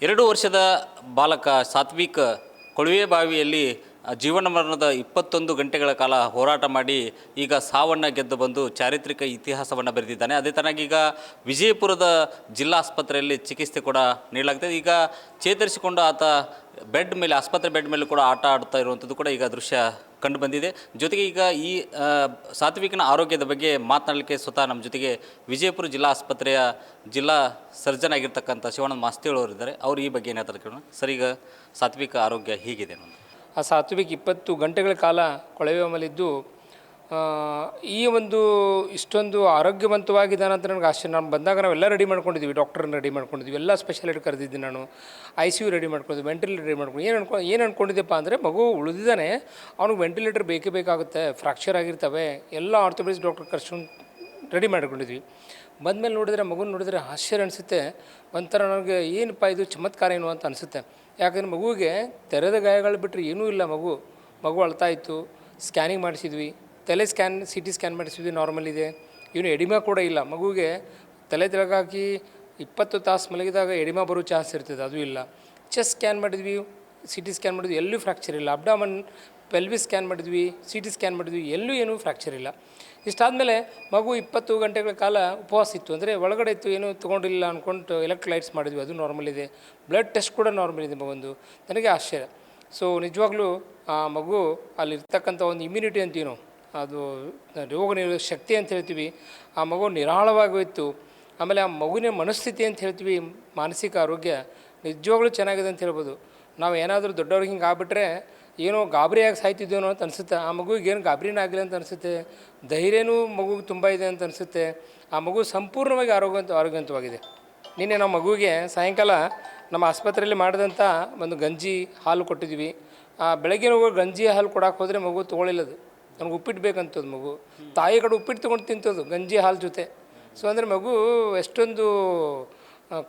2 ವರ್ಷದ ಬಾಲಕ ಸಾತ್ವಿಕ್ ಕೊಳವೆಬಾವಿಯಲ್ಲಿ ಜೀವನ ಮರಣದ 21 ಗಂಟೆಗಳ ಕಾಲ ಹೋರಾಟ ಮಾಡಿ ಈಗ ಸಾವನ್ನು ಗೆದ್ದು ಬಂದು ಚಾರಿತ್ರಿಕ ಇತಿಹಾಸವನ್ನು ಬರೆದಿದ್ದಾನೆ. ಅದೇ ತರನಾಗಿ ಈಗ ವಿಜಯಪುರದ ಜಿಲ್ಲಾ ಆಸ್ಪತ್ರೆಯಲ್ಲಿ ಚಿಕಿತ್ಸೆ ಕೂಡ ನೀಡಲಾಗ್ತದೆ. ಈಗ ಚೇತರಿಸಿಕೊಂಡು ಆತ ಆಸ್ಪತ್ರೆ ಬೆಡ್ ಮೇಲೆ ಕೂಡ ಆಟ ಆಡ್ತಾ ಇರುವಂಥದ್ದು ಕೂಡ ಈಗ ದೃಶ್ಯ ಕಂಡು ಬಂದಿದೆ. ಜೊತೆಗೆ ಈಗ ಈ ಸಾತ್ವಿಕನ ಆರೋಗ್ಯದ ಬಗ್ಗೆ ಮಾತನಾಡಲಿಕ್ಕೆ ಸ್ವತಃ ನಮ್ಮ ಜೊತೆಗೆ ವಿಜಯಪುರ ಜಿಲ್ಲಾ ಆಸ್ಪತ್ರೆಯ ಜಿಲ್ಲಾ ಸರ್ಜನ್ ಆಗಿರ್ತಕ್ಕಂಥ ಶಿವಾನಂದ ಮಾಸ್ತಿಯವರು ಇದ್ದಾರೆ. ಅವರು ಈ ಬಗ್ಗೆ ಏನಾದರೂ ಕೇಳೋಣ. ಸರ್, ಈಗ ಸಾತ್ವಿಕ ಆರೋಗ್ಯ ಹೀಗಿದೆ ಅನ್ನೋದು. ಆ ಸಾತ್ವಿಕ್ 20 ಗಂಟೆಗಳ ಕಾಲ ಕೊಳವೆ ಮಲಿದ್ದು ಈ ಒಂದು ಇಷ್ಟೊಂದು ಆರೋಗ್ಯವಂತವಾಗಿದ್ದಾನೆ ಅಂತ ನನಗೆ ಆಶ್ಚರ್ಯ. ನಾನು ಬಂದಾಗ ನಾವೆಲ್ಲ ರೆಡಿ ಮಾಡ್ಕೊಂಡಿದ್ವಿ, ಡಾಕ್ಟ್ರನ್ನ ರೆಡಿ ಮಾಡ್ಕೊಂಡಿದ್ವಿ, ಎಲ್ಲ ಸ್ಪೆಷಾಲಿಟಿ ಕರೆದಿದ್ದೀನಿ, ನಾನು ICU ರೆಡಿ ಮಾಡ್ಕೊಂಡಿದ್ವಿ, ವೆಂಟಿಲೇಟರ್ ರೆಡಿ ಮಾಡ್ಕೊಂಡು ಏನು ಅಂದ್ಕೊಂಡಿದ್ದೆಪ್ಪ ಅಂದರೆ ಮಗು ಉಳಿದಿದ್ದಾನೆ, ಅವ್ನಿಗೆ ವೆಂಟಿಲೇಟರ್ ಬೇಕೇ ಬೇಕಾಗುತ್ತೆ, ಫ್ರಾಕ್ಚರ್ ಆಗಿರ್ತವೆ, ಎಲ್ಲ ಆರ್ಥೋಪೆಡಿಕ್ಸ್ ಡಾಕ್ಟರ್ ಕರ್ಸ್ಕೊಂಡು ರೆಡಿ ಮಾಡ್ಕೊಂಡಿದ್ವಿ. ಬಂದಮೇಲೆ ನೋಡಿದರೆ ಮಗುನ ನೋಡಿದರೆ ಆಶ್ಚರ್ಯ ಅನಿಸುತ್ತೆ. ಒಂಥರ ನನಗೆ ಏನಪ್ಪ ಇದು ಚಮತ್ಕಾರ ಏನು ಅಂತ ಅನಿಸುತ್ತೆ. ಯಾಕಂದರೆ ಮಗುವಿಗೆ ತೆರೆದ ಗಾಯಗಳು ಬಿಟ್ಟರೆ ಏನೂ ಇಲ್ಲ. ಮಗು ಅಳ್ತಾ ಇತ್ತು. ಸ್ಕ್ಯಾನಿಂಗ್ ಮಾಡಿಸಿದ್ವಿ, ತಲೆ ಸ್ಕ್ಯಾನ್ CT ಸ್ಕ್ಯಾನ್ ಮಾಡಿಸಿದ್ವಿ, ನಾರ್ಮಲ್ ಇದೆ. ಇವನು ಎಡಿಮಾ ಕೂಡ ಇಲ್ಲ. ಮಗುವಿಗೆ ತಲೆ ತೆಳಗಾಕಿ 20 ತಾಸು ಮಲಗಿದಾಗ ಎಡಿಮಾ ಬರೋ ಚಾನ್ಸ್ ಇರ್ತದೆ, ಅದು ಇಲ್ಲ. ಚೆಸ್ಟ್ ಸ್ಕ್ಯಾನ್ ಮಾಡಿದ್ವಿ, CT ಸ್ಕ್ಯಾನ್ ಮಾಡಿದ್ವಿ, ಎಲ್ಲೂ ಫ್ರ್ಯಾಕ್ಚರ್ ಇಲ್ಲ. ಅಬ್ಡಾಮನ್ ಪೆಲ್ವಿಸ್ ಸ್ಕ್ಯಾನ್ ಮಾಡಿದ್ವಿ, CT ಸ್ಕ್ಯಾನ್ ಮಾಡಿದ್ವಿ, ಎಲ್ಲೂ ಏನೂ ಫ್ರ್ಯಾಕ್ಚರ್ ಇಲ್ಲ. ಇಷ್ಟಾದಮೇಲೆ ಮಗು 20 ಗಂಟೆಗಳ ಕಾಲ ಉಪವಾಸ ಇತ್ತು, ಅಂದರೆ ಒಳಗಡೆ ಇತ್ತು, ಏನೂ ತೊಗೊಂಡಿಲ್ಲ ಅಂದ್ಕೊಂಡು ಎಲೆಕ್ಟ್ರೈಟ್ಸ್ ಮಾಡಿದ್ವಿ, ಅದು ನಾರ್ಮಲ್ ಇದೆ. ಬ್ಲಡ್ ಟೆಸ್ಟ್ ಕೂಡ ನಾರ್ಮಲ್ ಇದೆ ಮಗೊಂದು. ನನಗೆ ಆಶ್ಚರ್ಯ. ಸೊ ನಿಜವಾಗ್ಲೂ ಆ ಮಗು ಅಲ್ಲಿರ್ತಕ್ಕಂಥ ಒಂದು ಇಮ್ಯುನಿಟಿ ಅಂತೀವಿ ನಾವು, ಅದು ರೋಗ ನಿರೋಧಕ ಶಕ್ತಿ ಅಂತ ಹೇಳ್ತೀವಿ, ಆ ಮಗು ನಿರಾಳವಾಗೋಯಿತು. ಆಮೇಲೆ ಆ ಮಗುವಿನ ಮನಸ್ಥಿತಿ ಅಂತ ಹೇಳ್ತೀವಿ, ಮಾನಸಿಕ ಆರೋಗ್ಯ ನಿಜವಾಗ್ಲೂ ಚೆನ್ನಾಗಿದೆ ಅಂತ ಹೇಳ್ಬೋದು. ನಾವು ಏನಾದರೂ ದೊಡ್ಡವ್ರಿಗೆ ಹಿಂಗೆ ಆಗಿಬಿಟ್ರೆ ಏನೋ ಗಾಬರಿಯಾಗಿ ಸಾಯ್ತಿದ್ದೇನೋ ಅಂತ ಅನಿಸುತ್ತೆ. ಆ ಮಗುವಿಗೆ ಏನು ಗಾಬರಿನೇ ಆಗಿಲ್ಲ ಅಂತ ಅನಿಸುತ್ತೆ. ಧೈರ್ಯನೂ ಮಗುಗೆ ತುಂಬ ಇದೆ ಅಂತ ಅನಿಸುತ್ತೆ. ಆ ಮಗು ಸಂಪೂರ್ಣವಾಗಿ ಆರೋಗ್ಯವಂತವಾಗಿದೆ. ನಿನ್ನೆ ನಾವು ಮಗುವಿಗೆ ಸಾಯಂಕಾಲ ನಮ್ಮ ಆಸ್ಪತ್ರೆಯಲ್ಲಿ ಮಾಡಿದಂಥ ಒಂದು ಗಂಜಿ ಹಾಲು ಕೊಟ್ಟಿದ್ವಿ. ಬೆಳಗ್ಗೆ ಮಗು ಗಂಜಿ ಹಾಲು ಕೊಡೋಕೆ ಹೋದರೆ ಮಗು ತೊಗೊಳಿಲ್ಲದು. ನನಗೆ ಉಪ್ಪಿಟ್ಟು ಬೇಕಂತದ್ದು ಮಗು. ತಾಯಿ ಕಡೆ ಉಪ್ಪಿಟ್ಟು ತೊಗೊಂಡು ತಿಂತದ್ದು ಗಂಜಿ ಹಾಲು ಜೊತೆ. ಸೊ ಅಂದರೆ ಮಗು ಎಷ್ಟೊಂದು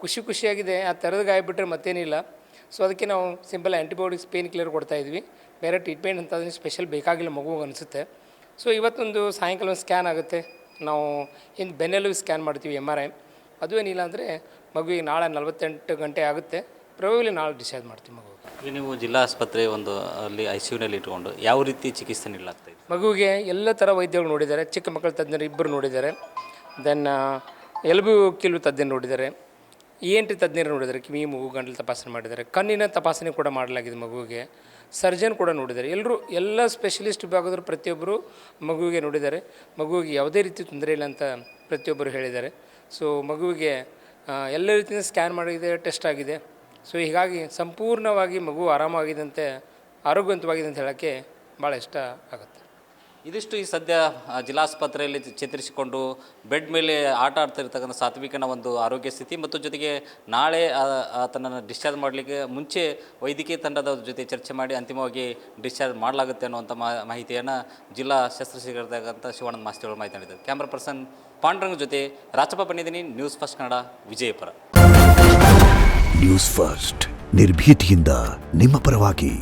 ಖುಷಿಯಾಗಿದೆ. ಆ ಥರದ ಗಾಯ ಬಿಟ್ಟರೆ ಮತ್ತೇನಿಲ್ಲ. ಸೊ ಅದಕ್ಕೆ ನಾವು ಸಿಂಪಲ್ ಆ್ಯಂಟಿಬಯೋಟಿಕ್ಸ್, ಪೇನ್ ಕಿಲ್ಲರ್ ಕೊಡ್ತಾಯಿದ್ವಿ. ಬೇರೆ ಟ್ರೀಟ್ಮೆಂಟ್ ಅಂತ ಅದನ್ನು ಸ್ಪೆಷಲ್ ಬೇಕಾಗಿಲ್ಲ ಮಗುಗೆ ಅನಿಸುತ್ತೆ. ಸೊ ಇವತ್ತೊಂದು ಸಾಯಂಕಾಲ ಒಂದು ಸ್ಕ್ಯಾನ್ ಆಗುತ್ತೆ. ನಾವು ಇನ್ನು ಬೆನ್ನೆಲುಬು ಸ್ಕ್ಯಾನ್ ಮಾಡ್ತೀವಿ, MRI. ಅದು ಏನಿಲ್ಲ ಅಂದರೆ ಮಗುವಿಗೆ ನಾಳೆ 48 ಗಂಟೆ ಆಗುತ್ತೆ. ಪ್ರಭಾವಲಿ ನಾಳೆ ಡಿಸ್ಚಾರ್ಜ್ ಮಾಡ್ತೀವಿ ಮಗುವಿಗೆ. ಈಗ ನೀವು ಜಿಲ್ಲಾ ಆಸ್ಪತ್ರೆ ಅಲ್ಲಿ ICUನಲ್ಲಿ ಇಟ್ಕೊಂಡು ಯಾವ ರೀತಿ ಚಿಕಿತ್ಸೆ ನೀಡಲಾಗ್ತಾಯಿದೆ? ಮಗುವಿಗೆ ಎಲ್ಲ ಥರ ವೈದ್ಯರು ನೋಡಿದ್ದಾರೆ. ಚಿಕ್ಕ ಮಕ್ಕಳ ತಜ್ಞರು 2 ನೋಡಿದ್ದಾರೆ. ದೆನ್ ಎಲುಬು ಕೀಲು ತಜ್ಞರು ನೋಡಿದ್ದಾರೆ, ENT ತಜ್ಞರು ನೋಡಿದ್ದಾರೆ, ಕಿವಿ ಮೂಗು ಗಂಟಲು ತಪಾಸಣೆ ಮಾಡಿದ್ದಾರೆ, ಕಣ್ಣಿನ ತಪಾಸಣೆ ಕೂಡ ಮಾಡಲಾಗಿದೆ ಮಗುವಿಗೆ. ಸರ್ಜನ್ ಕೂಡ ನೋಡಿದ್ದಾರೆ. ಎಲ್ಲ ಸ್ಪೆಷಲಿಸ್ಟ್ ವಿಭಾಗದರು ಪ್ರತಿಯೊಬ್ಬರು ಮಗುವಿಗೆ ನೋಡಿದ್ದಾರೆ. ಮಗುವಿಗೆ ಯಾವುದೇ ರೀತಿ ತೊಂದರೆ ಇಲ್ಲ ಅಂತ ಪ್ರತಿಯೊಬ್ಬರು ಹೇಳಿದ್ದಾರೆ. ಸೊ ಮಗುವಿಗೆ ಎಲ್ಲ ರೀತಿಯಿಂದ ಸ್ಕ್ಯಾನ್ ಮಾಡಿದೆ, ಟೆಸ್ಟ್ ಆಗಿದೆ. ಸೊ ಹೀಗಾಗಿ ಸಂಪೂರ್ಣವಾಗಿ ಮಗು ಆರಾಮಾಗಿದ್ದಂತೆ, ಆರೋಗ್ಯವಂತವಾಗಿದೆ ಅಂತ ಹೇಳೋಕ್ಕೆ ಭಾಳ ಇಷ್ಟ ಆಗುತ್ತೆ. ಇದಿಷ್ಟು ಈ ಸದ್ಯ ಜಿಲ್ಲಾಸ್ಪತ್ರೆಯಲ್ಲಿ ಚೇತರಿಸಿಕೊಂಡು ಬೆಡ್ ಮೇಲೆ ಆಟ ಆಡ್ತಿರ್ತಕ್ಕಂಥ ಸಾತ್ವಿಕನ ಒಂದು ಆರೋಗ್ಯ ಸ್ಥಿತಿ, ಮತ್ತು ಜೊತೆಗೆ ನಾಳೆ ಆತನನ್ನು ಡಿಸ್ಚಾರ್ಜ್ ಮಾಡಲಿಕ್ಕೆ ಮುಂಚೆ ವೈದ್ಯಕೀಯ ತಂಡದ ಜೊತೆ ಚರ್ಚೆ ಮಾಡಿ ಅಂತಿಮವಾಗಿ ಡಿಸ್ಚಾರ್ಜ್ ಮಾಡಲಾಗುತ್ತೆ ಅನ್ನುವಂಥ ಮಾಹಿತಿಯನ್ನು ಜಿಲ್ಲಾ ಶಸ್ತ್ರಚಿಕಿತ್ಸಕ ಶಿವಾನಂದ ಮಾಸ್ತಿಯವರು ಮಾಹಿತಿ ನೀಡಿದ್ದಾರೆ. ಕ್ಯಾಮ್ರಾ ಪರ್ಸನ್ ಪಾಂಡ್ರಂಗ್ ಜೊತೆ ರಾಚಪ್ಪ ಬಂದಿದ್ದೀನಿ, news first Kannada, Vijayapura. News first ನಿರ್ಭೀತಿಯಿಂದ ನಿಮ್ಮ ಪರವಾಗಿ.